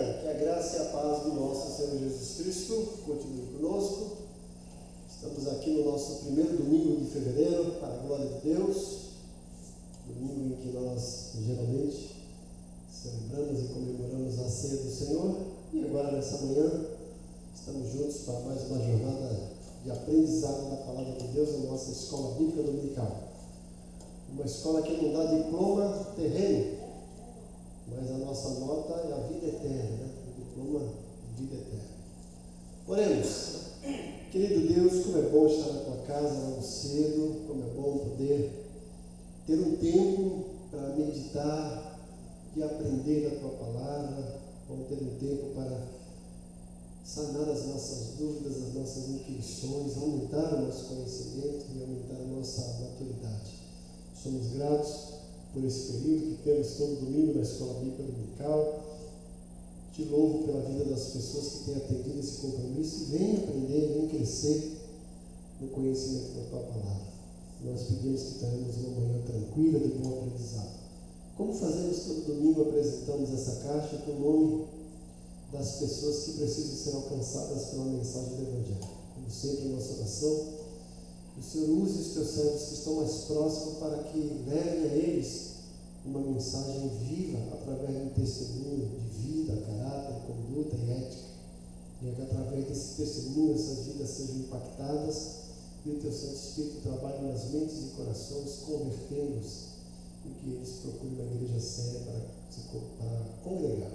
dia, que a graça e a paz do nosso Senhor Jesus Cristo continue conosco. Estamos aqui no nosso primeiro domingo de fevereiro, para a glória de Deus, domingo em que nós geralmente celebramos e comemoramos a ceia do Senhor. E agora, nessa manhã, estamos juntos para mais uma jornada de aprendizado da Palavra de Deus na nossa escola bíblica dominical. Uma escola que não dá diploma terreno, mas a nossa nota é a vida eterna, né? O diploma de vida eterna. Oremos. Querido Deus, como é bom estar na tua casa logo cedo, como é bom poder ter um tempo para meditar e aprender a tua palavra, vamos ter um tempo para sanar as nossas dúvidas, as nossas inquirições, aumentar o nosso conhecimento e aumentar a nossa maturidade. Somos gratos por esse período que temos todo domingo na Escola Bíblica Dominical. Te louvo pela vida das pessoas que têm atendido esse compromisso e vem aprender, vem crescer no conhecimento da tua palavra. Nós pedimos que tenhamos uma manhã tranquila, de bom aprendizado. Como fazemos todo domingo, apresentamos essa caixa com o nome das pessoas que precisam ser alcançadas pela mensagem do Evangelho. Como sempre, nossa oração, o Senhor use os teus servos que estão mais próximos para que levem a eles uma mensagem viva através de um testemunho de vida, caráter, conduta e ética. E que através desse testemunho essas vidas sejam impactadas e o teu Santo Espírito trabalhe nas mentes e corações, convertendo-os e que eles procurem uma igreja séria para congregar.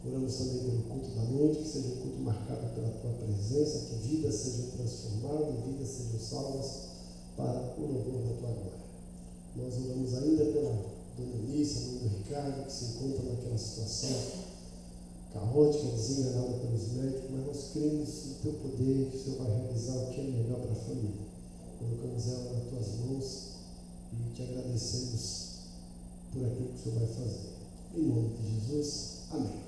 Oramos também pelo culto da noite, que seja um culto marcado pela tua presença, que vidas sejam transformadas e vidas sejam salvas para o louvor da tua glória. Nós oramos ainda pela Dona Eunice, mãe do Ricardo, que se encontra naquela situação caótica, desenganada pelos médicos, mas nós cremos no teu poder, que o Senhor vai realizar o que é melhor para a família. Colocamos ela nas tuas mãos e te agradecemos por aquilo que o Senhor vai fazer. Em nome de Jesus, amém.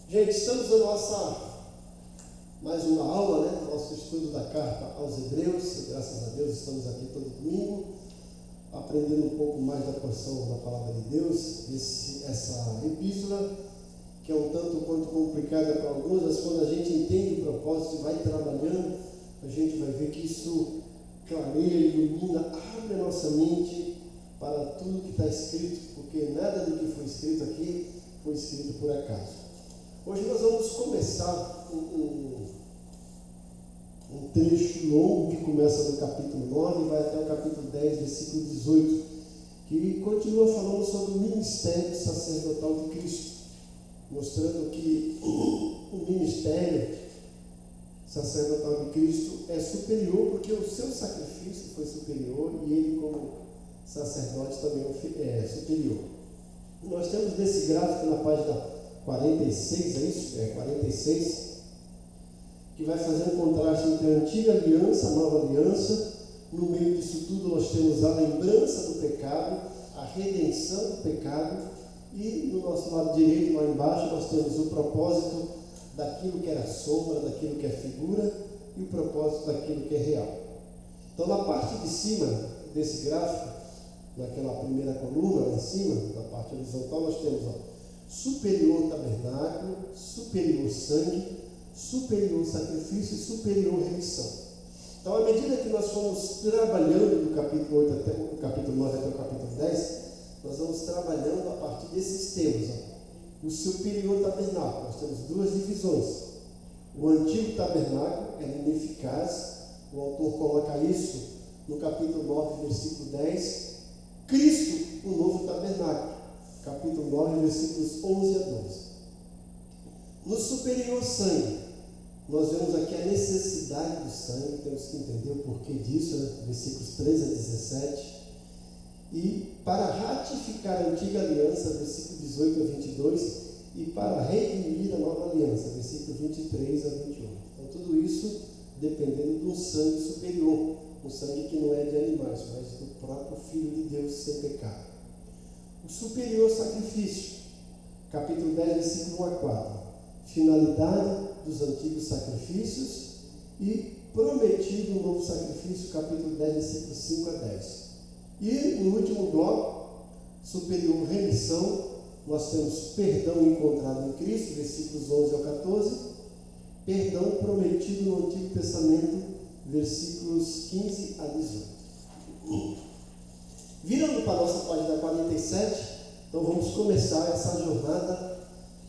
Gente, estamos na nossa mais uma aula, né? Nosso estudo da carta aos Hebreus. Graças a Deus estamos aqui todo domingo, aprendendo um pouco mais da porção da palavra de Deus. Essa epístola, que é um tanto quanto complicada para alguns, mas quando a gente entende o propósito e vai trabalhando, a gente vai ver que isso clareia, ilumina, abre a nossa mente para tudo que está escrito, porque nada do que foi escrito aqui foi escrito por acaso. Hoje nós vamos começar um trecho longo que começa no capítulo 9 e vai até o capítulo 10, versículo 18, que continua falando sobre o ministério sacerdotal de Cristo, mostrando que o ministério sacerdotal de Cristo é superior, porque o seu sacrifício foi superior e ele, como sacerdote, também é superior. Nós temos nesse gráfico na página 46, é isso? 46, que vai fazer um contraste entre a antiga aliança, a nova aliança. No meio disso tudo nós temos a lembrança do pecado, a redenção do pecado, e no nosso lado direito, lá embaixo, nós temos o propósito daquilo que era sombra, daquilo que é figura, e o propósito daquilo que é real. Então, na parte de cima desse gráfico, naquela primeira coluna lá em cima, na parte horizontal, nós temos superior tabernáculo, superior sangue, superior sacrifício e superior remissão. Então, à medida que nós fomos trabalhando do capítulo 8 até o capítulo 9 até o capítulo 10, nós vamos trabalhando a partir desses temas. O superior tabernáculo, nós temos duas divisões. O antigo tabernáculo era ineficaz, o autor coloca isso no capítulo 9, versículo 10. Cristo, o novo tabernáculo, capítulo 9, versículos 11 a 12. No superior sangue, nós vemos aqui a necessidade do sangue, temos que entender o porquê disso, né? Versículos 13 a 17. E para ratificar a antiga aliança, versículo 18 a 22, e para redimir a nova aliança, versículo 23 a 28. Então, tudo isso dependendo de um sangue superior, um sangue que não é de animais, mas do próprio Filho de Deus sem pecado. O superior sacrifício, capítulo 10, versículo 1 a 4. Finalidade dos antigos sacrifícios e prometido um novo sacrifício, capítulo 10, versículos 5 a 10. E no último bloco, superior remissão, nós temos perdão encontrado em Cristo, versículos 11 ao 14, perdão prometido no Antigo Testamento, versículos 15 a 18. Virando para a nossa página 47, então vamos começar essa jornada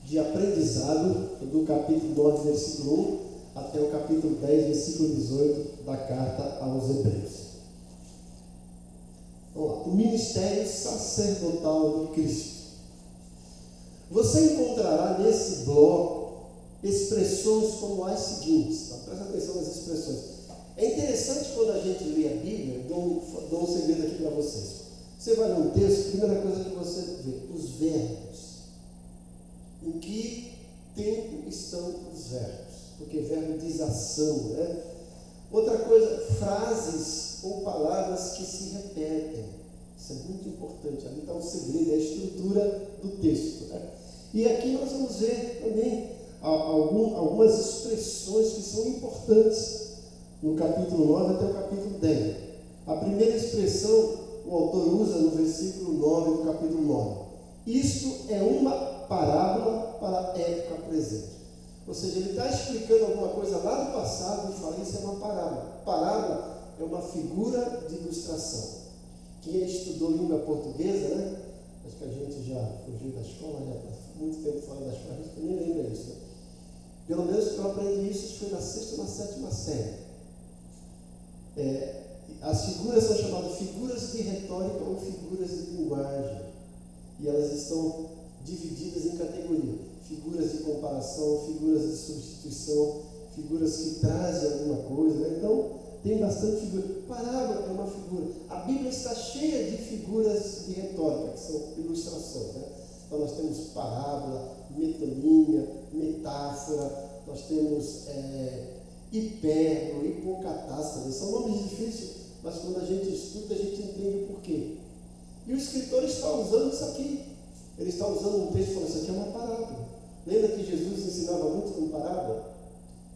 de aprendizado do capítulo 9, versículo 1, até o capítulo 10, versículo 18 da carta aos Hebreus. Vamos lá. O ministério sacerdotal de Cristo. Você encontrará nesse bloco expressões como as seguintes. Tá? Presta atenção nas expressões. É interessante quando a gente lê a Bíblia, dou um segredo aqui para vocês. Você vai ler um texto, a primeira coisa que você vê, os verbos. Em que tempo estão os verbos? Porque verbo diz ação, né? Outra coisa, frases ou palavras que se repetem. Isso é muito importante. Ali está o segredo, a estrutura do texto, né? E aqui nós vamos ver também algumas expressões que são importantes no capítulo 9 até o capítulo 10. A primeira expressão o autor usa no versículo 9 do capítulo 9. Isto é uma parábola para a época presente. Ou seja, ele está explicando alguma coisa lá do passado e fala, isso é uma parábola. Parábola é uma figura de ilustração. Quem estudou língua portuguesa, né? Acho que a gente já fugiu da escola, já está muito tempo fora da escola, a gente nem lembra isso, né? Pelo menos eu aprendi isso, foi na 6ª ou na 7ª série. As figuras são chamadas figuras de retórica ou figuras de linguagem. E elas estão divididas em categorias. Figuras de comparação, figuras de substituição, figuras que trazem alguma coisa, né? Então, tem bastante figura. Parábola é uma figura. A Bíblia está cheia de figuras de retórica, que são ilustrações, né? Então, nós temos parábola, metonímia, metáfora, nós temos hipérbole, hipocatástase. São nomes difíceis, mas quando a gente estuda, a gente entende o porquê. E o escritor está usando isso aqui. Ele está usando um texto e falando, isso aqui é uma parábola. Lembra que Jesus ensinava muito com parábola?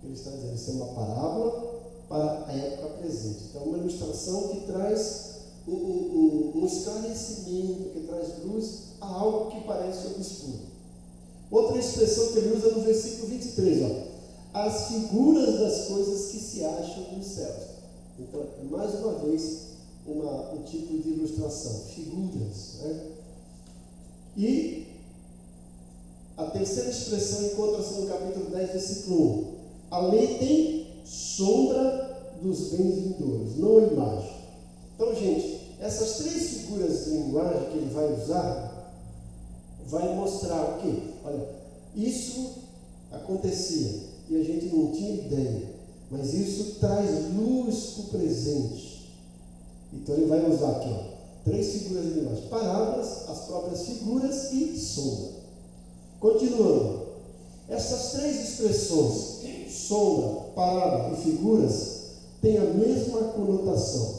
Ele está dizendo, isso é uma parábola para a época presente. Então, uma ilustração que traz um esclarecimento, que traz luz a algo que parece obscuro. Outra expressão que ele usa no versículo 23, ó. As figuras das coisas que se acham nos céus. Então, mais uma vez, um tipo de ilustração, figuras, né? E a terceira expressão encontra-se no capítulo 10, versículo 1. A lei tem sombra dos bens vindouros, não imagem. Então, gente, essas três figuras de linguagem que ele vai usar, vai mostrar o quê? Olha, isso acontecia e a gente não tinha ideia, mas isso traz luz para o presente. Então, ele vai usar aqui, ó, três figuras de linguagem: parábolas, as próprias figuras e sombra. Continuando, essas três expressões, sombra, parábola e figuras, têm a mesma conotação: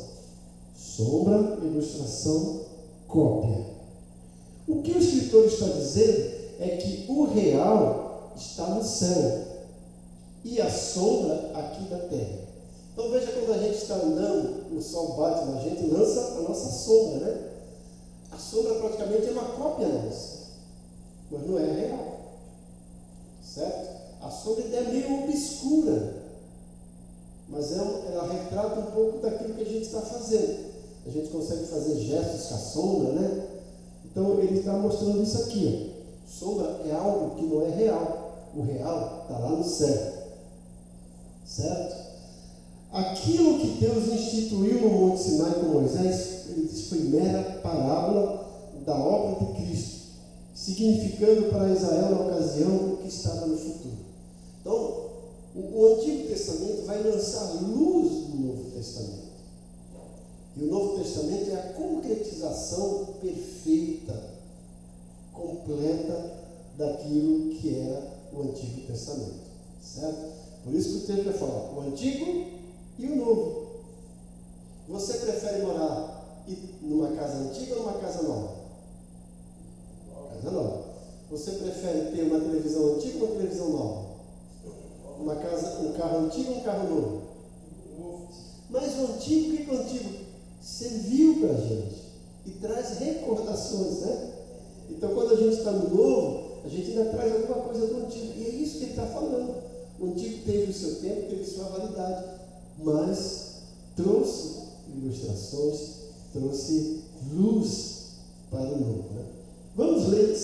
sombra, ilustração, cópia. O que o escritor está dizendo é que o real está no céu e a sombra aqui da terra. Então veja, quando a gente está andando, o sol bate na gente, lança a nossa sombra, né? A sombra praticamente é uma cópia nossa, mas não é real, certo? A sombra é meio obscura, mas ela retrata um pouco daquilo que a gente está fazendo. A gente consegue fazer gestos com a sombra, né? Então ele está mostrando isso aqui, ó. Sombra é algo que não é real. O real está lá no céu, certo? Aquilo que Deus instituiu no Monte Sinai com Moisés, ele diz, foi mera parábola da obra de Cristo, significando para Israel na ocasião o que estava no futuro. Então, o Antigo Testamento vai lançar luz no Novo Testamento. E o Novo Testamento é a concretização perfeita, completa daquilo que era o Antigo Testamento, certo? Por isso que o texto vai falar o Antigo e o Novo. Você prefere morar numa casa antiga ou numa casa nova? Casa nova. Você prefere ter uma televisão antiga ou uma televisão nova? Um carro antigo ou um carro novo? Mas o antigo, o que é o antigo? Serviu para a gente. e traz recordações, né? Então, quando a gente está no novo, a gente ainda traz alguma coisa do antigo. E é isso que ele está falando. O antigo teve o seu tempo, teve sua validade, mas trouxe ilustrações, trouxe luz para o novo, né? Vamos ler 2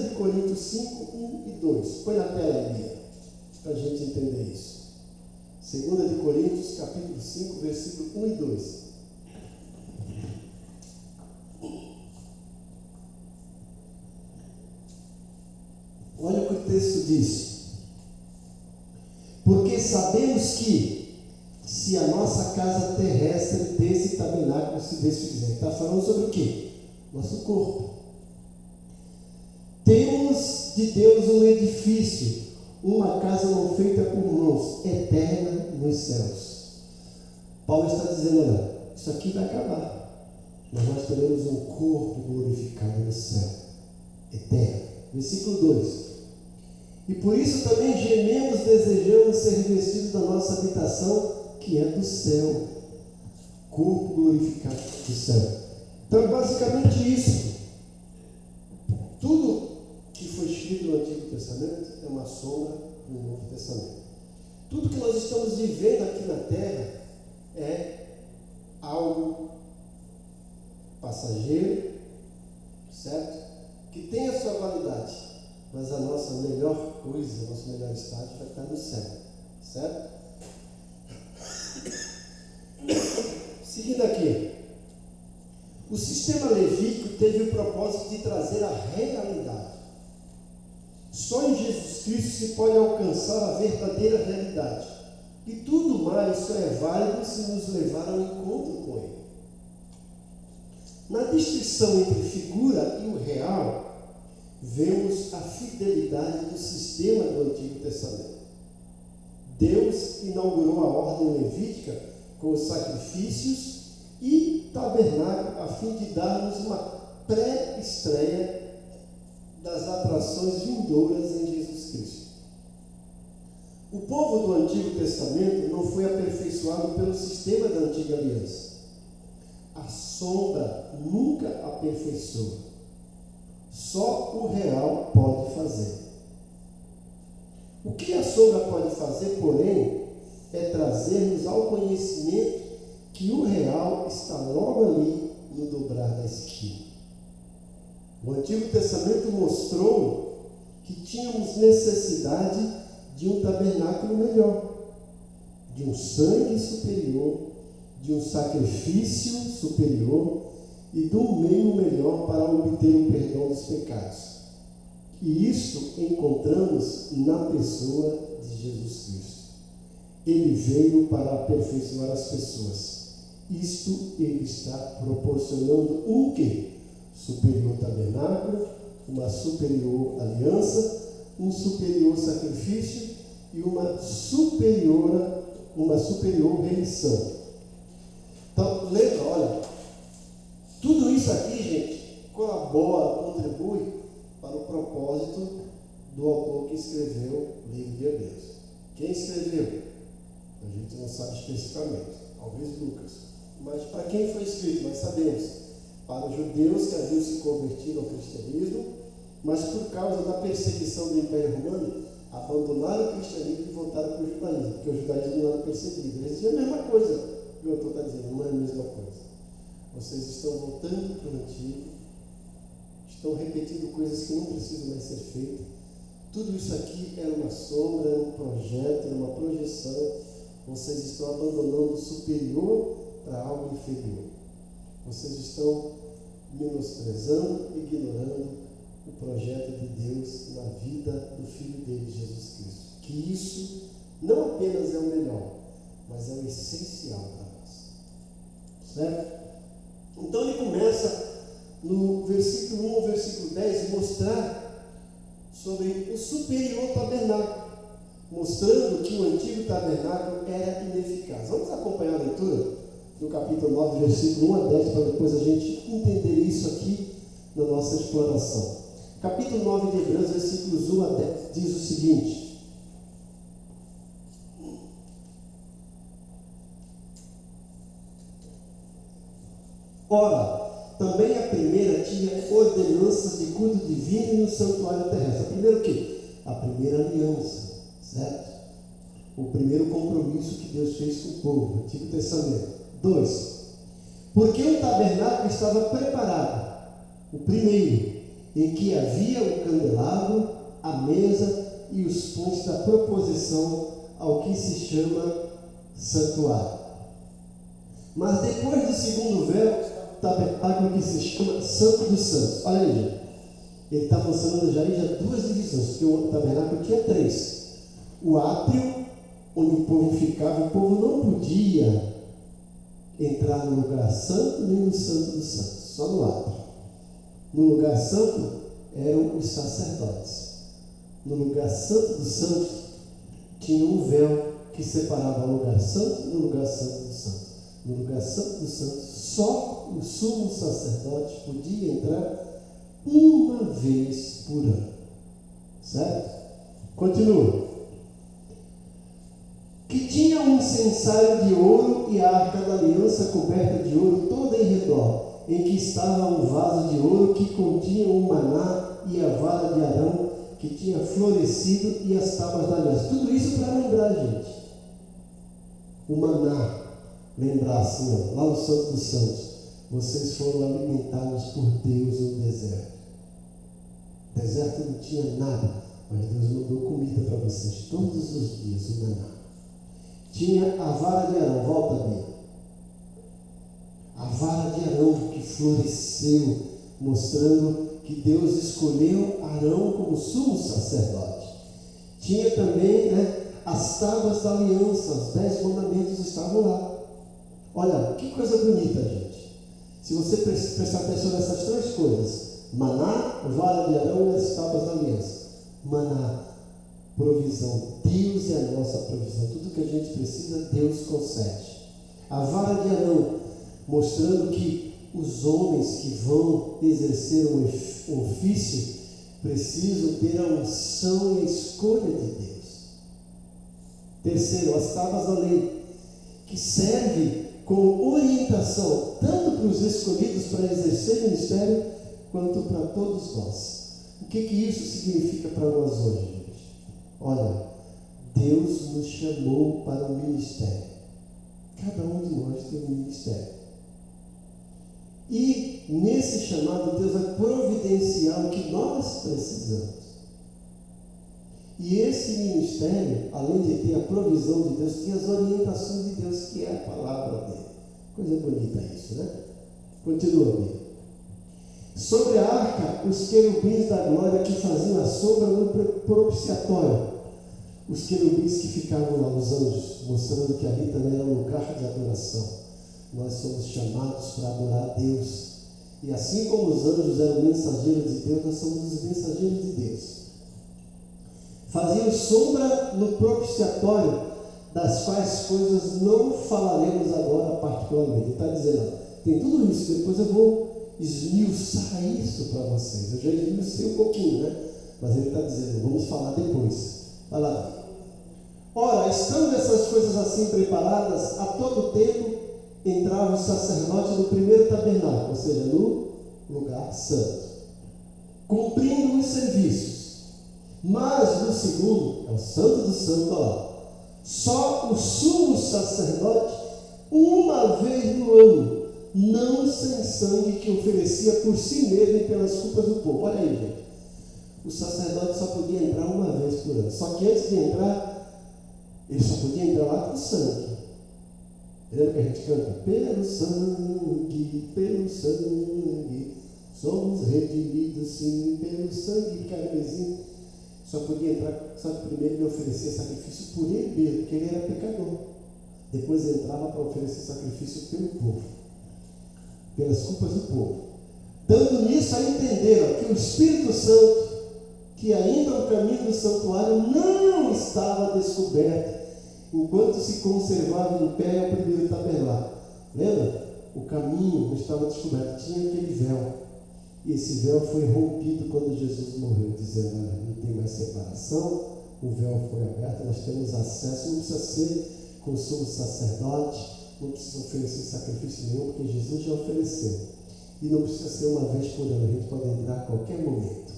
de Coríntios 5, 1 e 2. Põe na tela aí, Bia, para a gente entender isso. 2 de Coríntios, capítulo 5, versículo 1 e 2. Olha o que o texto diz. Porque sabemos que, se a nossa casa terrestre desse tabernáculo se desfizer, está falando sobre o quê? Nosso corpo. Temos de Deus um edifício, uma casa não feita por mãos, eterna nos céus. Paulo está dizendo, olha, isso aqui vai acabar, mas nós teremos um corpo glorificado no céu, eterno. Versículo 2. E por isso também gememos, desejamos ser revestidos da nossa habitação, que é do céu. Corpo glorificado do céu. Então, basicamente isso. Tudo que foi escrito no Antigo Testamento é uma sombra do Novo Testamento. Tudo que nós estamos vivendo aqui na Terra é algo passageiro, certo? Que tem a sua validade, mas a nossa melhor coisa, o nosso melhor estágio vai estar no céu, certo? Seguindo aqui, o sistema levítico teve o propósito de trazer a realidade. Só em Jesus Cristo se pode alcançar a verdadeira realidade. E tudo mais só é válido se nos levar ao encontro com Ele. Na distinção entre figura e o real, vemos a fidelidade do sistema do Antigo Testamento. Deus inaugurou a ordem levítica com os sacrifícios e tabernáculo a fim de dar-nos uma pré-estreia das atrações vindouras em Jesus Cristo. O povo do Antigo Testamento não foi aperfeiçoado pelo sistema da Antiga Aliança. A sombra nunca aperfeiçoa. Só o real pode fazer. O que a sombra pode fazer, porém, é trazer-nos ao conhecimento que o real está logo ali no dobrar da esquina. O Antigo Testamento mostrou que tínhamos necessidade de um tabernáculo melhor, de um sangue superior, de um sacrifício superior e de um meio melhor para obter o perdão dos pecados. E isto encontramos na pessoa de Jesus Cristo. Ele veio para aperfeiçoar as pessoas. Isto ele está proporcionando um quê? Superior tabernáculo, uma superior aliança, um superior sacrifício e uma superior remissão. Então, lembra, olha, tudo isso aqui, gente, colabora, contribui para o propósito do autor que escreveu o livro de Hebreus. Quem escreveu? A gente não sabe especificamente, talvez Lucas. Mas para quem foi escrito, nós sabemos. Para os judeus que haviam se convertido ao cristianismo, mas por causa da perseguição do Império Romano, abandonaram o cristianismo e voltaram para o judaísmo, porque o judaísmo não era perseguido. Eles diziam a mesma coisa, o autor está dizendo, não é a mesma coisa. Vocês estão voltando para o antigo, estão repetindo coisas que não precisam mais ser feitas. Tudo isso aqui era uma sombra, era um projeto, era uma projeção. Vocês estão abandonando o superior para algo inferior. Vocês estão menosprezando, ignorando o projeto de Deus na vida do Filho dele, Jesus Cristo. Que isso não apenas é o melhor, mas é o essencial para nós. Certo? Então ele começa no versículo 1 ao versículo 10 mostrar sobre o superior tabernáculo, mostrando que o antigo tabernáculo era ineficaz. Vamos acompanhar a leitura do capítulo 9, versículo 1 a 10, para depois a gente entender isso aqui na nossa exploração. Capítulo 9 de Hebreus, versículos 1 a 10, diz o seguinte: Ora, também a primeira tinha ordenanças de culto divino no santuário terrestre. A primeira o quê? A primeira aliança, certo? O primeiro compromisso que Deus fez com o povo, Antigo Testamento. 2. Porque o tabernáculo estava preparado, o primeiro, em que havia o candelabro, a mesa e os pontos da proposição ao que se chama santuário. Mas depois do segundo véu, o tabernáculo que se chama Santo dos Santos. Olha aí, gente. Ele está mostrando já duas divisões, porque o tabernáculo tinha 3. O átrio, onde o povo ficava, o povo não podia entrar no lugar santo nem no Santo dos Santos, só no átrio. No lugar santo eram os sacerdotes. No lugar santo dos santos tinha um véu que separava o lugar santo do lugar santo dos santos. No lugar santo dos santos, só o sumo sacerdote podia entrar uma vez por ano. Certo? Continua. Que tinha um censário de ouro e a arca da aliança coberta de ouro toda em redor, em que estava um vaso de ouro que continha o maná e a vara de Arão que tinha florescido e as tábuas da aliança. Tudo isso para lembrar, gente. O maná, lembrar assim, ó, lá no Santo dos Santos, vocês foram alimentados por Deus no deserto. O deserto não tinha nada, mas Deus mandou comida para vocês todos os dias, o maná. Tinha a vara de Arão, volta bem. A vara de Arão que floresceu, mostrando que Deus escolheu Arão como sumo sacerdote. Tinha também, as tábuas da aliança, os 10 mandamentos estavam lá. Olha, que coisa bonita, gente. Se você prestar atenção nessas 3 coisas, maná, vara de Arão e as tábuas da aliança. Maná, provisão. Deus é a nossa provisão. Tudo que a gente precisa, Deus concede. A vara de Arão, mostrando que os homens que vão exercer o ofício precisam ter a unção e a escolha de Deus. Terceiro, as tábuas da lei, que serve como orientação tanto para os escolhidos para exercer o ministério, quanto para todos nós. O que isso significa para nós hoje, gente? Olha, Deus nos chamou para o ministério. Cada um de nós tem um ministério. E nesse chamado, Deus vai providenciar o que nós precisamos. E esse ministério, além de ter a provisão de Deus, tem as orientações de Deus, que é a palavra dele. Coisa bonita isso, né? Continua, Bíblia. Sobre a arca, os querubins da glória que faziam a sombra no propiciatório. Os querubins que ficavam lá, os anjos, mostrando que ali também era um lugar de adoração. Nós somos chamados para adorar a Deus. E assim como os anjos eram mensageiros de Deus, nós somos os mensageiros de Deus. Faziam sombra no propiciatório, das quais coisas não falaremos agora particularmente. Ele está dizendo, tem tudo isso, depois eu vou esmiuçar isso para vocês. Eu já esmiucei um pouquinho, né? Mas ele está dizendo, vamos falar depois. Vai lá. Ora, estando essas coisas assim preparadas, a todo tempo entrava o sacerdote no primeiro tabernáculo, ou seja, no lugar santo, cumprindo os serviços. Mas no segundo, é o Santo do Santo, lá, só o sumo sacerdote, uma vez no ano, não sem sangue, que oferecia por si mesmo e pelas culpas do povo. Olha aí, gente. O sacerdote só podia entrar uma vez por ano. Só que antes de entrar, ele só podia entrar lá com sangue. Lembra que a gente canta? Pelo sangue, somos redimidos, sim, pelo sangue carmesim. Só podia entrar, só que primeiro ele oferecia sacrifício por ele mesmo, porque ele era pecador. Depois entrava para oferecer sacrifício pelo povo, pelas culpas do povo. Dando nisso a entender que o Espírito Santo, que ainda o caminho do santuário não estava descoberto, enquanto se conservava em pé o primeiro tabernáculo. Lembra? O caminho não estava descoberto, tinha aquele véu. E esse véu foi rompido quando Jesus morreu, dizendo, não tem mais separação, o véu foi aberto, nós temos acesso, não precisa ser com o sumo sacerdote, não precisa oferecer sacrifício nenhum, porque Jesus já ofereceu. E não precisa ser uma vez por ano, a gente pode entrar a qualquer momento.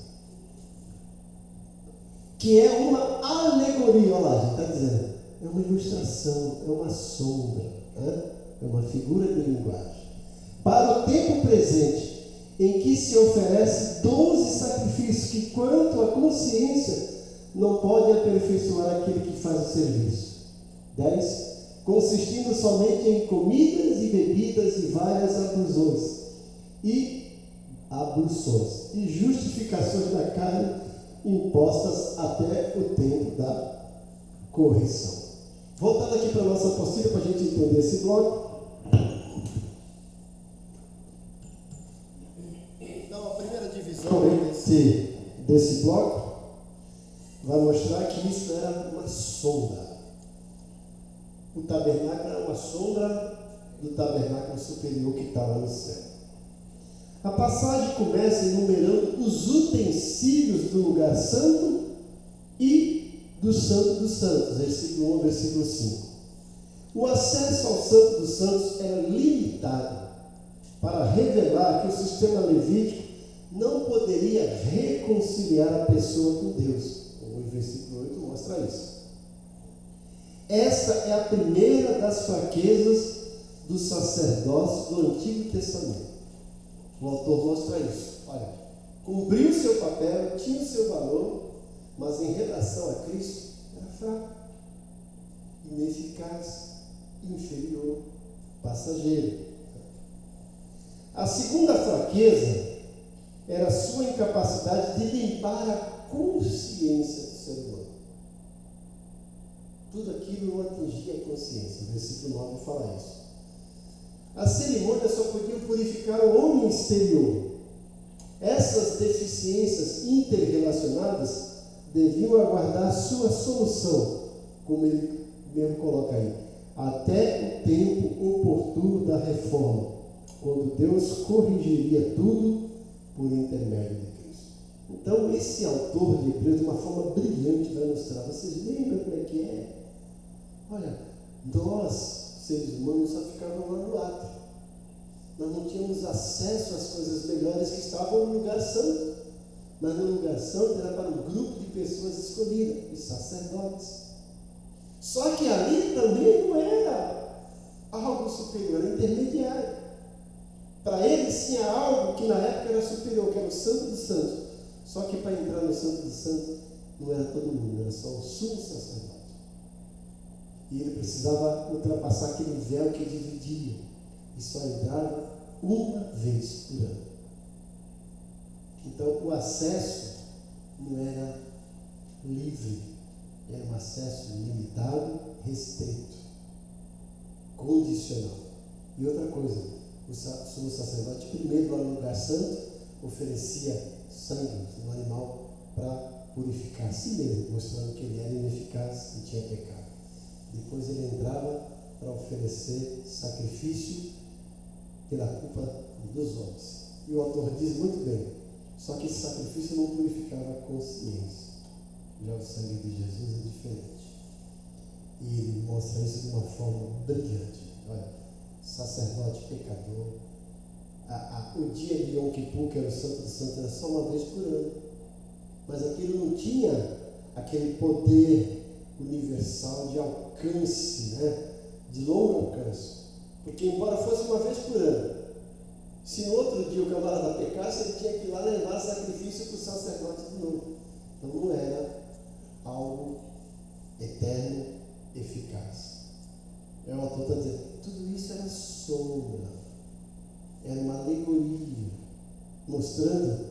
Que é uma alegoria, olha lá, a gente está dizendo, é uma ilustração, é uma sombra, né? É uma figura de linguagem. Para o tempo presente, em que se oferece 12 sacrifícios, que quanto à consciência, não podem aperfeiçoar aquele que faz o serviço. 10. Consistindo somente em comidas e bebidas e várias ablusões e justificações da carne impostas até o tempo da correção. Voltando aqui para a nossa apostila para a gente entender esse bloco. Então, a primeira divisão desse bloco vai mostrar que isso era uma sombra. O tabernáculo era uma sombra do tabernáculo superior que estava no céu. A passagem começa enumerando os utensílios do lugar santo e do Santo dos Santos, versículo 1, versículo 5. O acesso ao Santo dos Santos era limitado para revelar que o sistema levítico não poderia reconciliar a pessoa com Deus. O versículo 8 mostra isso. Esta é a primeira das fraquezas do sacerdócio do Antigo Testamento. O autor mostra isso. Olha, cumpriu o seu papel, tinha o seu valor, mas em relação a Cristo era fraco, ineficaz, inferior, passageiro. A segunda fraqueza era a sua incapacidade de limpar a consciência do ser humano. Tudo aquilo não atingia a consciência. O versículo 9 fala isso. As cerimônias só podiam purificar o homem exterior. Essas deficiências interrelacionadas deviam aguardar sua solução, como ele mesmo coloca aí, até o tempo oportuno da reforma, quando Deus corrigiria tudo por intermédio de Cristo. Então, esse autor de Hebreus, de uma forma brilhante, vai mostrar. Vocês lembram como é que é? Olha, nós, seres humanos, só ficávamos lá no átrio. Nós não tínhamos acesso às coisas melhores que estavam no lugar santo. Mas no lugar santo era para um grupo de pessoas escolhidas, os sacerdotes. Só que ali também não era algo superior, era intermediário. Para eles tinha algo que na época era superior, que era o Santo dos Santos. Só que para entrar no Santo dos Santos não era todo mundo, era só o sumo sacerdote. E ele precisava ultrapassar aquele véu que dividia. E só entrava uma vez por ano. Então o acesso não era livre, era um acesso limitado, restrito, condicional. E outra coisa, o sumo sacerdote, primeiro lá no lugar santo, oferecia sangue no animal para purificar a si mesmo, mostrando que ele era ineficaz e tinha pecado. Depois ele entrava para oferecer sacrifício pela culpa dos homens. E o autor diz muito bem, só que esse sacrifício não purificava a consciência. Já o sangue de Jesus é diferente. E ele mostra isso de uma forma brilhante. Olha, sacerdote pecador. O dia de Yom Kippur, que era o Santo dos Santos, era só uma vez por ano. Mas aquilo não tinha aquele poder universal de alcance, né? De longo alcance. Porque embora fosse uma vez por ano, se no outro dia o camarada pecasse, ele tinha que ir lá levar sacrifício para o sacerdote de novo. Então não era algo eterno, eficaz. O autor está dizendo, tudo isso era sombra, era uma alegoria, mostrando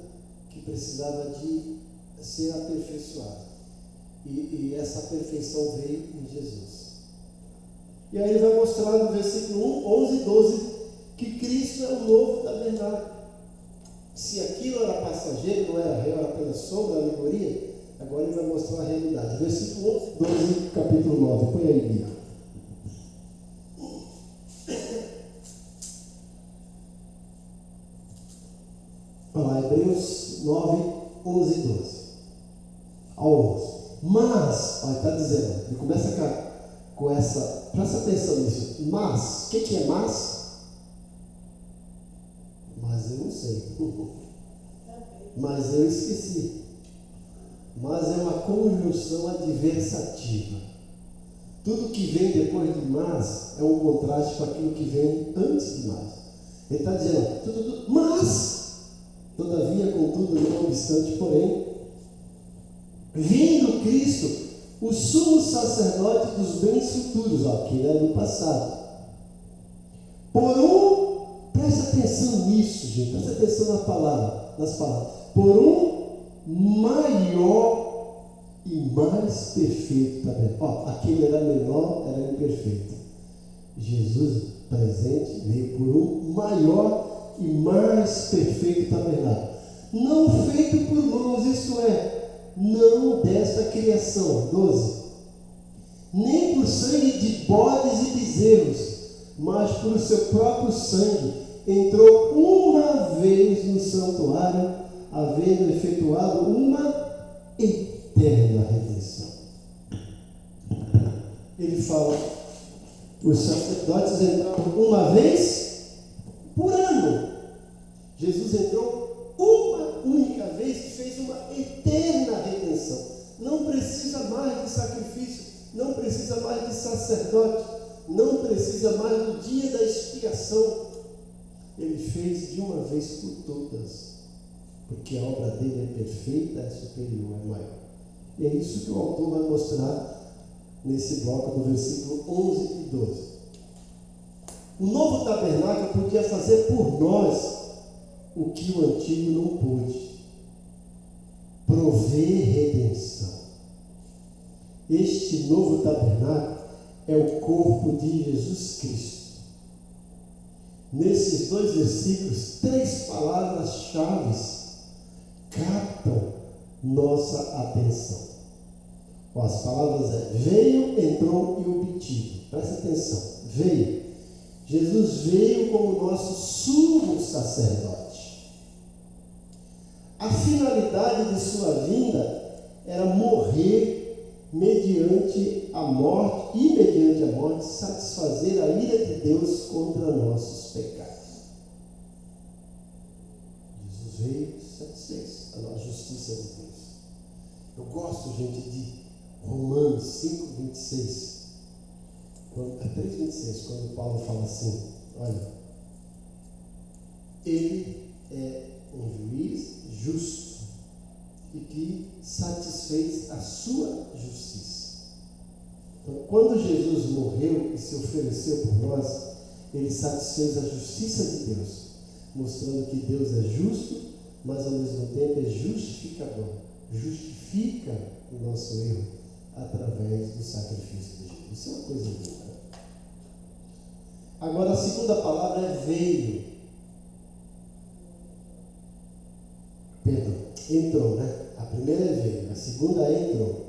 que precisava de ser aperfeiçoado. E essa perfeição veio em Jesus. E aí ele vai mostrar no versículo 1, 11 e 12, que Cristo é o novo tabernáculo. Se aquilo era passageiro, não era real, era apenas sombra, alegoria, agora ele vai mostrar a realidade. Versículo 11, 12, capítulo 9. Põe aí, Bia. Olha lá, Hebreus 9, 11 e 12. Ao 11. Mas, olha, está dizendo, ele começa com essa, presta atenção nisso. Mas, o que é mas? Mas eu sei. Mas eu esqueci. Mas é uma conjunção adversativa. Tudo que vem depois de mas é um contraste com aquilo que vem antes de mas. Ele está dizendo, mas, todavia, contudo, não obstante, porém, vindo Cristo, o sumo sacerdote dos bens futuros, que ele é no passado. Presta atenção nisso, gente, presta atenção nas palavras. Por maior e mais perfeito tabernáculo. Aquele era menor, era imperfeito. Jesus presente veio por maior e mais perfeito tabernáculo. Não feito por mãos, isto é, não desta criação. 12. Nem por sangue de bodes e bezerros, mas por seu próprio sangue, entrou uma vez no santuário, havendo efetuado uma eterna redenção. Ele fala, os sacerdotes entraram uma vez por ano. Jesus entrou uma única vez e fez uma eterna redenção. Não precisa mais de sacrifício, não precisa mais de sacerdote, não precisa mais do dia da expiação. Ele fez de uma vez por todas, porque a obra dele é perfeita, é superior, é maior. E é isso que o autor vai mostrar nesse bloco do versículo 11 e 12. O novo tabernáculo podia fazer por nós o que o antigo não pôde: prover redenção. Este novo tabernáculo é o corpo de Jesus Cristo. Nesses 2 versículos, 3 palavras-chave captam nossa atenção. As palavras veio, entrou e obtido. Presta atenção. Veio. Jesus veio como nosso sumo sacerdote. A finalidade de sua vinda era morrer mediante a morte, e mediante a morte satisfazer a ira de Deus contra nossos pecados. Jesus veio e satisfez a justiça de Deus. Eu gosto, gente, de Romanos 5:26, 3:26, quando Paulo fala assim, olha, ele é um juiz justo e que satisfez a sua justiça. Então, quando Jesus morreu e se ofereceu por nós, ele satisfez a justiça de Deus, mostrando que Deus é justo, mas ao mesmo tempo é justificador. Justifica o nosso erro através do sacrifício de Jesus. Isso é uma coisa linda. Agora, a segunda palavra é veio. Perdão, entrou, né? A primeira é veio, a segunda é entrou.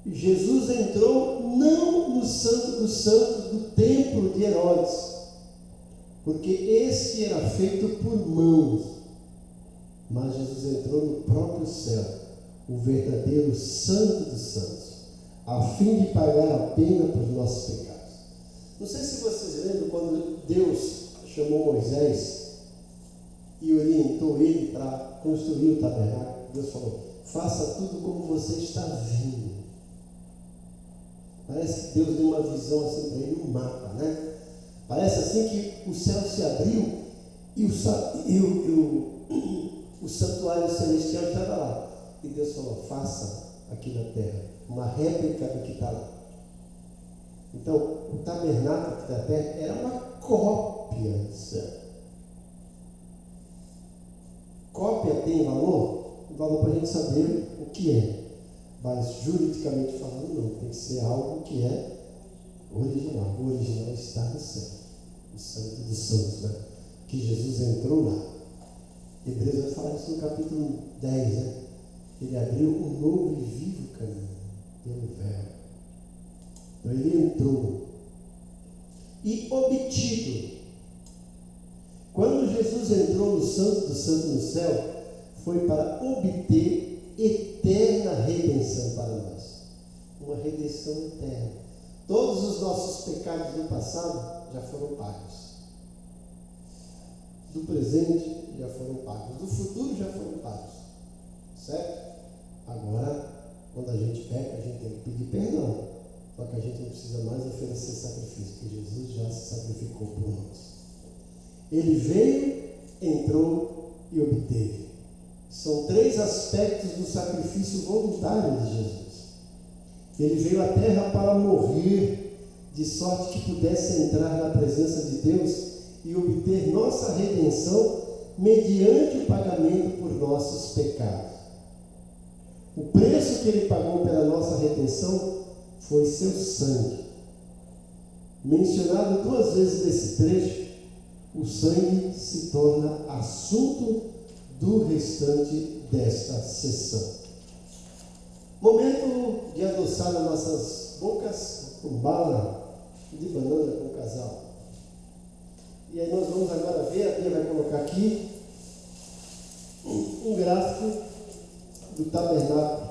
Jesus entrou não no Santo dos Santos do templo de Herodes, porque este era feito por mãos, mas Jesus entrou no próprio céu, o verdadeiro Santo dos Santos, a fim de pagar a pena por nossos pecados. Não sei se vocês lembram quando Deus chamou Moisés e orientou ele para construir o tabernáculo. Deus falou, faça tudo como você está vendo. Parece que Deus deu uma visão assim para ele, um mapa, né? Parece assim que o céu se abriu e o santuário celestial estava lá. E Deus falou, faça aqui na terra uma réplica do que está lá. Então, o tabernáculo aqui da terra era uma cópia do céu. Cópia tem valor? Valor para a gente saber o que é. Mas, juridicamente falando, não. Tem que ser algo que é original. O original está no céu. O Santo dos Santos, né? Que Jesus entrou lá. Hebreus vai falar isso no capítulo 10, né? Ele abriu um novo e vivo caminho pelo véu. Então, ele entrou. E obtido. Quando Jesus entrou no Santo dos Santos no céu, foi para obter eterna redenção para nós. Uma redenção eterna. Todos os nossos pecados do passado já foram pagos. do presente já foram pagos, do futuro já foram pagos, certo? Agora, quando a gente peca, a gente tem que pedir perdão, só que a gente não precisa mais oferecer sacrifício, porque Jesus já se sacrificou por nós. Ele veio, entrou e obteve. São 3 aspectos do sacrifício voluntário de Jesus. Ele veio à terra para morrer, de sorte que pudesse entrar na presença de Deus e obter nossa redenção mediante o pagamento por nossos pecados. O preço que ele pagou pela nossa redenção foi seu sangue. Mencionado 2 vezes nesse trecho, o sangue se torna assunto do restante desta sessão. Momento de adoçar nas nossas bocas com bala de banana com o casal. E aí nós vamos agora ver, a Bia vai colocar aqui um gráfico do tabernáculo,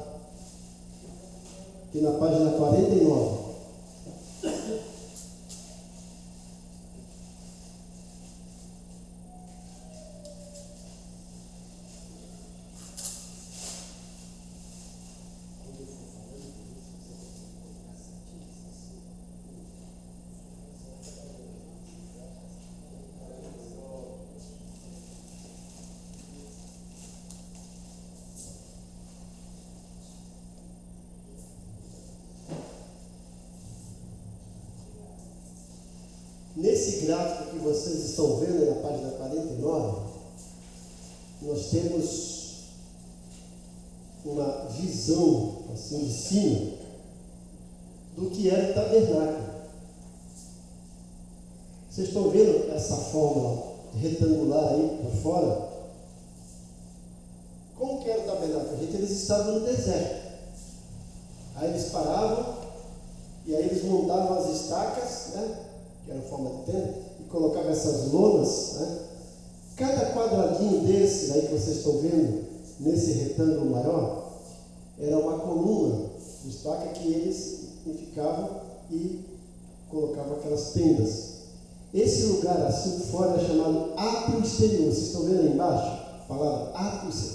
aqui na página 49. Nesse gráfico que vocês estão vendo na página 49, nós temos uma visão assim de cima do que era o tabernáculo. Vocês estão vendo essa forma retangular aí por fora? Como que era o tabernáculo? Gente, eles estavam no deserto. Aí eles paravam e aí eles montavam as estacas, né? Que era forma de tenda, e colocava essas lonas, né? Cada quadradinho desse aí que vocês estão vendo, nesse retângulo maior, era uma coluna de estaca que eles ficavam e colocavam aquelas tendas. Esse lugar assim fora é chamado átrio exterior. Vocês estão vendo aí embaixo? A palavra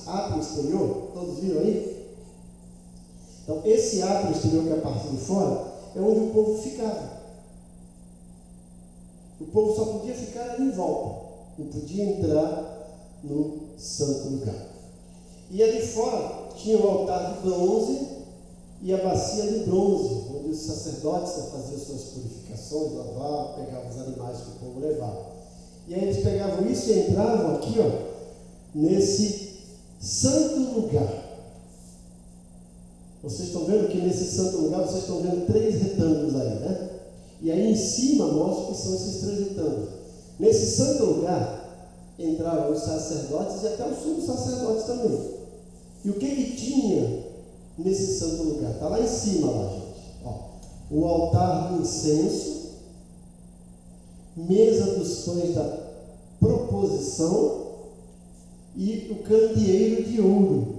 átrio exterior, todos viram aí? Então esse átrio exterior que é a parte de fora é onde o povo ficava. O povo só podia ficar ali em volta, não podia entrar no santo lugar. E ali fora tinha o altar de bronze e a bacia de bronze, onde os sacerdotes faziam suas purificações, lavavam, pegavam os animais que o povo levava. E aí eles pegavam isso e entravam aqui, nesse santo lugar. Vocês estão vendo que nesse santo lugar, vocês estão vendo 3 retângulos aí, né? E aí em cima mostra que são esses 3 retângulos. Nesse santo lugar entravam os sacerdotes e até os sumos sacerdotes também. E o que tinha nesse santo lugar? Está lá em cima, lá, gente. O altar do incenso, mesa dos pães da proposição e o candeeiro de ouro.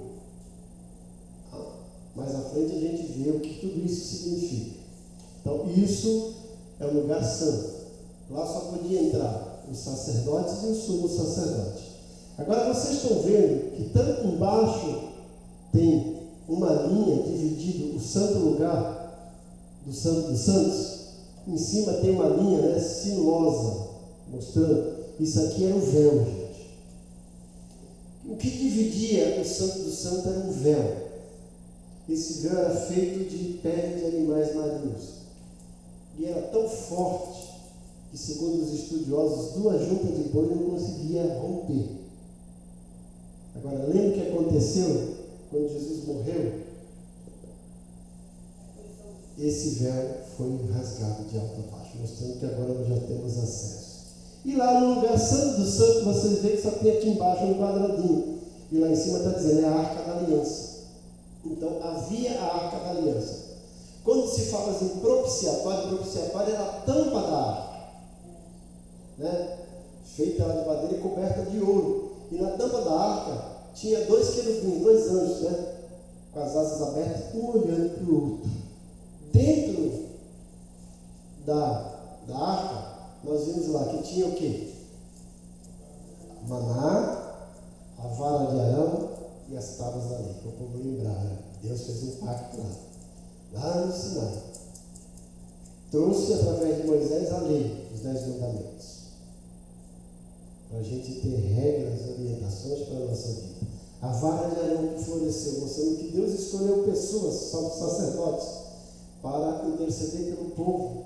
Mais à frente a gente vê o que tudo isso significa. Então isso é um lugar santo. Lá só podia entrar os sacerdotes e os sumos sacerdotes. Agora vocês estão vendo que tanto embaixo tem uma linha dividindo o santo lugar do Santo dos Santos. Em cima tem uma linha sinuosa, mostrando. Isso aqui era o véu, gente. O que dividia o Santo dos Santos era um véu. Esse véu era feito de pele de animais marinhos. E era tão forte que, segundo os estudiosos, 2 juntas de boi não conseguia romper. Agora, lembra o que aconteceu quando Jesus morreu? Esse véu foi rasgado de alto a baixo, mostrando que agora nós já temos acesso. E lá no lugar santo do santo, vocês veem que só tem aqui embaixo um quadradinho. E lá em cima está dizendo, é a Arca da Aliança. Então, havia a Arca da Aliança. Quando se fala assim, propiciatório era a tampa da arca, né? Feita de madeira e coberta de ouro. E na tampa da arca tinha 2 querubins, 2 anjos, né? Com as asas abertas, um olhando para o outro. Dentro da arca, nós vimos lá que tinha o quê? maná, a vara de Arão e as tábuas da lei. Para o povo lembrar, né? Deus fez um pacto lá no Sinai. Trouxe através de Moisés a lei, os 10 mandamentos. Para a gente ter regras, orientações para a nossa vida. A vara de Arão que floresceu, mostrando que Deus escolheu pessoas, sacerdotes, para interceder pelo povo.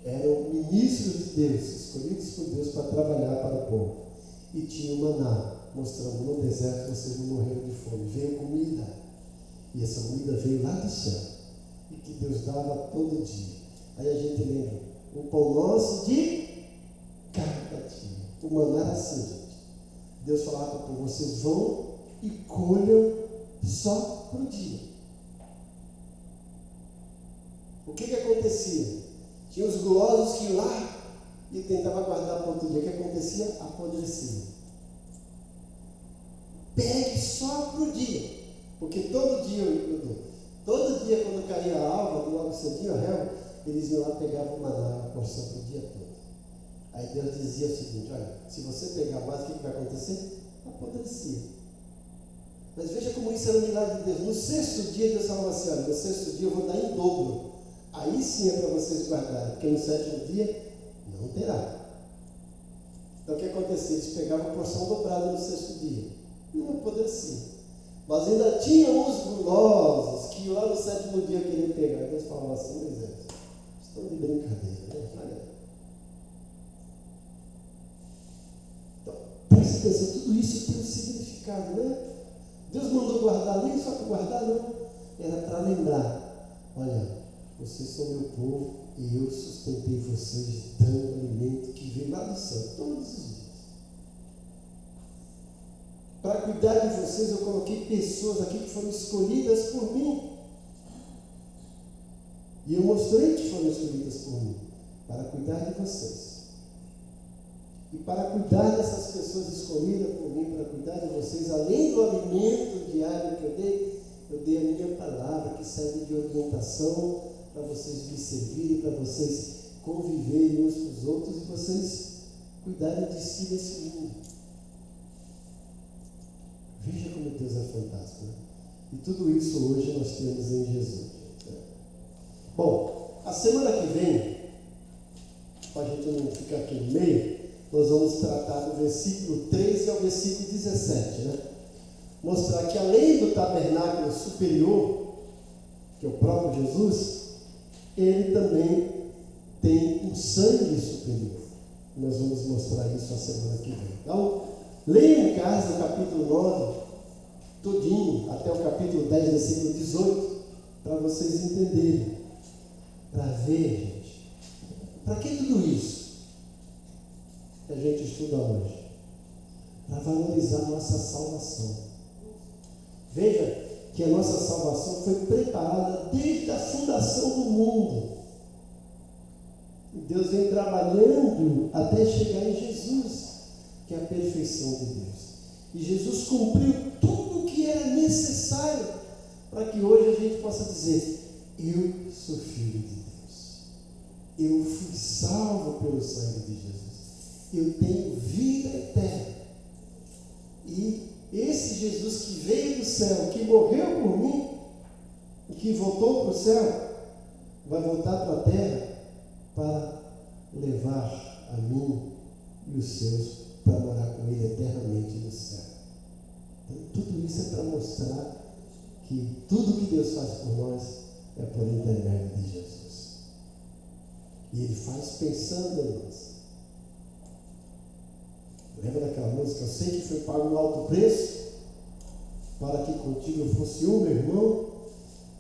Eram ministros de Deus, escolhidos por Deus para trabalhar para o povo. E tinha o maná, mostrando no deserto vocês não morreram de fome. Veio comida. E essa comida veio lá do céu. E que Deus dava todo dia. Aí a gente lembra, o pão nosso de cada dia. O maná era assim, gente. Deus falava para o povo, vocês vão e colham só para o dia. O que acontecia? Tinha os gulosos que iam lá e tentavam guardar para outro dia. O que acontecia? Apodrecia. Pegue só para o dia. Porque todo dia quando caía a alva, logo cedinho a réu, eles iam lá e pegavam o maná, a porção para o dia todo. Aí Deus dizia o seguinte, olha, se você pegar mais, o que vai acontecer? Apodrecia. Mas veja como isso era um milagre de Deus. No sexto dia, Deus falava assim, olha, no sexto dia eu vou dar em dobro. Aí sim é para vocês guardarem, porque no sétimo dia não terá. Então o que acontecia? Eles pegavam a porção dobrada no sexto dia. Não apodrecia. Mas ainda tinha uns gulosos que lá no sétimo dia queriam pegar. Deus falava assim, Moisés, estão de brincadeira, né? Olha. Então, preste atenção, tudo isso tem um significado, né? Deus mandou guardar nem só para guardar, não. Era para lembrar, olha, vocês são meu povo e eu sustentei vocês dando alimento que vem lá do céu todos os dias. Para cuidar de vocês, eu coloquei pessoas aqui que foram escolhidas por mim. E eu mostrei que foram escolhidas por mim para cuidar de vocês. E para cuidar dessas pessoas escolhidas por mim, para cuidar de vocês, além do alimento diário que eu dei a minha palavra, que serve de orientação para vocês me servirem, para vocês conviverem uns com os outros e vocês cuidarem de si nesse mundo. Veja como Deus é fantástico, né? E tudo isso hoje nós temos em Jesus. Bom, a semana que vem, para a gente não ficar aqui no meio, nós vamos tratar do versículo 13 ao versículo 17, né? Mostrar que além do tabernáculo superior, que é o próprio Jesus, ele também tem um sangue superior. Nós vamos mostrar isso a semana que vem. Então, leia em casa o capítulo 9, todinho, até o capítulo 10, versículo 18, para vocês entenderem. Para ver, gente. Para que tudo isso que a gente estuda hoje? Para valorizar a nossa salvação. Veja que a nossa salvação foi preparada desde a fundação do mundo. E Deus vem trabalhando até chegar em Jesus, que é a perfeição de Deus. E Jesus cumpriu tudo o que era necessário para que hoje a gente possa dizer, eu sou filho de Deus. Eu fui salvo pelo sangue de Jesus. Eu tenho vida eterna. E esse Jesus que veio do céu, que morreu por mim, e que voltou para o céu, vai voltar para a terra para levar a mim e os seus para morar com Ele eternamente no céu. Então, tudo isso é para mostrar que tudo que Deus faz por nós é por intermédio de Jesus. E Ele faz pensando em nós. Lembra daquela música? Eu sei que foi pago um alto preço para que contigo eu fosse um, meu irmão.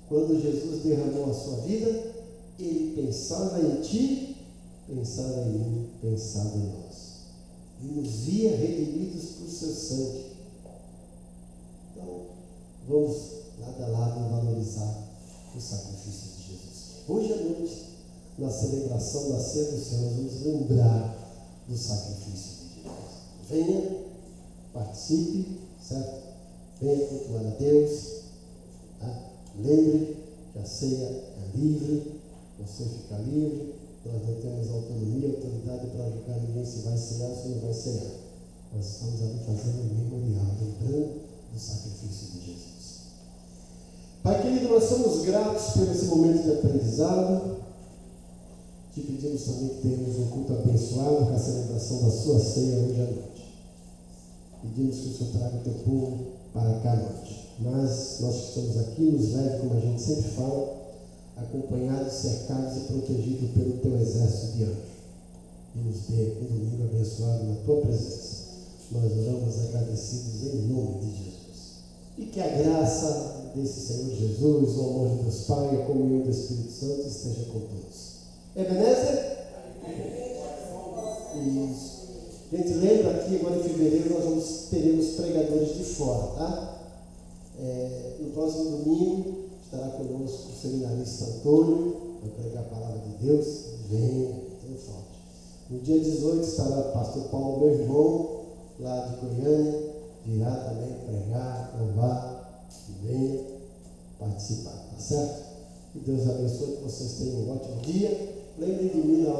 Quando Jesus derramou a sua vida, Ele pensava em ti, pensava em mim, pensava em nós. E nos via redimidos por seu sangue. Então, vamos lado a lado valorizar o sacrifício de Jesus. Hoje à noite, na celebração da Ceia do Senhor, nós vamos lembrar do sacrifício de Jesus. Venha, participe, certo? Venha cultuar a Deus. Tá? Lembre que a ceia é livre, você fica livre. Nós não temos autonomia, autoridade para julgar ninguém se vai cear ou se não vai cear. Nós estamos ali fazendo um memorial, lembrando do sacrifício de Jesus. Pai querido, nós somos gratos por esse momento de aprendizado. Te pedimos também que tenhamos um culto abençoado com a celebração da sua ceia hoje à noite. Pedimos que o Senhor traga o teu povo para cá à noite. Mas nós que estamos aqui, nos leve, como a gente sempre fala, acompanhados, cercados e protegidos pelo teu exército de anjos. E nos dê um domingo abençoado na tua presença. Nós oramos agradecidos em nome de Jesus. E que a graça desse Senhor Jesus, o amor de Deus Pai e a comunhão do Espírito Santo esteja com todos. Ebenezer? Isso. A gente lembra que agora em fevereiro nós teremos pregadores de fora, tá? No próximo domingo estará conosco o seminarista Antônio, vai pregar a palavra de Deus. Venha, tão forte. No dia 18 estará o pastor Paulo, meu irmão, lá de Goiânia, virá também pregar, louvar, venha participar, tá certo? Que Deus abençoe, que vocês tenham um ótimo dia. Lembrem de mim na hora